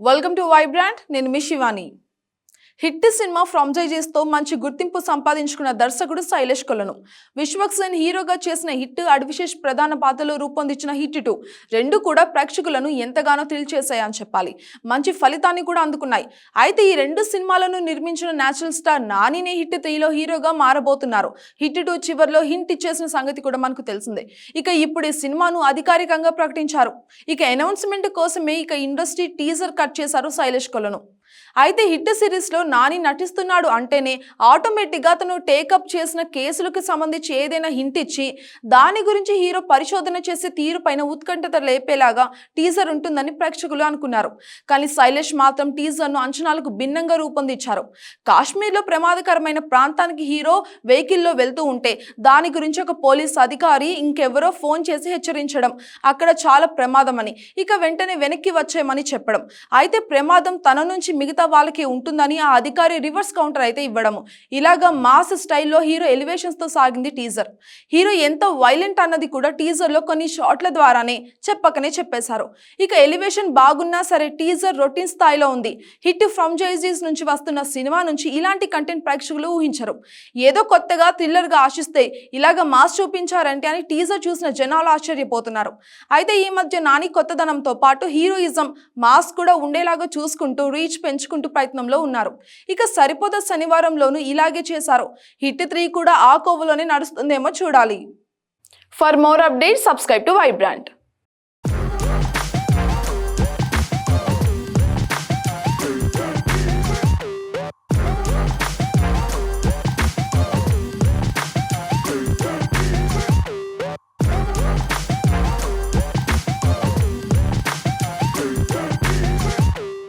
Welcome to Vibrant. నేను మీ Shivani. Hit cinema franchises తో మంచి గుర్తింపు సంపాదించుకున్న దర్శకుడు శైలేష్ కొలను. విశ్వక్సేన్ హీరోగా చేసిన హిట్, అడ్విశేష్ ప్రధాన పాత్రలో రూపొందించిన హిట్ 2 రెండు కూడా ప్రేక్షకులను ఎంతగానో థ్రిల్ చేశాయని చెప్పాలి. మంచి ఫలితాన్ని కూడా అందుకున్నాయి. అయితే ఈ రెండు సినిమాలను నిర్మించిన నేచురల్ స్టార్ నానినే హిట్ 3లో హీరోగా మారబోతున్నారు. హిట్ 2 చివర్లో హింట్ ఇచ్చేసిన సంగతి కూడా మనకు తెలిసిందే. ఇక ఇప్పుడు ఈ సినిమాను అధికారికంగా ప్రకటించారు. ఇక అనౌన్స్మెంట్ కోసమే ఇండస్ట్రీ టీజర్ కట్ చేశారు శైలేష్ కొలను. అయితే హిట్ సిరీస్ లో నాని నటిస్తున్నాడు అంటేనే ఆటోమేటిక్ గా అతను టేకప్ చేసిన కేసులకు సంబంధించి ఏదైనా హింట్ ఇచ్చి దాని గురించి హీరో పరిశోధన చేసే తీరు పైన ఉత్కంఠత లేపేలాగా టీజర్ ఉంటుందని ప్రేక్షకులు అనుకున్నారు. కానీ శైలేష్ మాత్రం టీజర్ ను అంచనాలకు భిన్నంగా రూపొందించారు. కాశ్మీర్ లో ప్రమాదకరమైన ప్రాంతానికి హీరో వెహికల్లో వెళ్తూ ఉంటే దాని గురించి ఒక పోలీస్ అధికారి ఇంకెవరో ఫోన్ చేసి హెచ్చరించడం, అక్కడ చాలా ప్రమాదం అని, ఇక వెంటనే వెనక్కి వచ్చేయమని చెప్పడం. అయితే ప్రమాదం తన నుంచి మిగతా వాళ్ళకి ఉంటుందని ఆ అధికారి రివర్స్ కౌంటర్ అయితే ఇవ్వడము. ఇలాగా మాస్ స్టైల్లో హీరో ఎలివేషన్స్ తో సాగింది టీజర్. హీరో ఎంత వైలెంట్ అన్నది కూడా టీజర్ లో కొన్ని షాట్ల ద్వారానే చెప్పకనే చెప్పేశారు. ఇక ఎలివేషన్ బాగున్నా సరే టీజర్ రొటీన్ స్థాయిలో ఉంది. హిట్ ఫ్రాంచైజీస్ నుంచి వస్తున్న సినిమా నుంచి ఇలాంటి కంటెంట్ ప్రేక్షకులు ఊహించరు. ఏదో కొత్తగా థ్రిల్లర్ గా ఆశిస్తే ఇలాగా మాస్ చూపించారంటే అని టీజర్ చూసిన జనాలు ఆశ్చర్యపోతున్నారు. అయితే ఈ మధ్య నాని కొత్తదనంతో పాటు హీరోయిజం, మాస్ కూడా ఉండేలాగా చూసుకుంటూ రీచ్ పెంచుకుంటూ ప్రయత్నంలో ఉన్నారు. ఇక సరిపోద శనివారంలోనూ ఇలాగే చేశారు. హిట్ 3 కూడా ఆ కోవలోనే నడుస్తుందేమో చూడాలి. For more updates subscribe to Vibrant.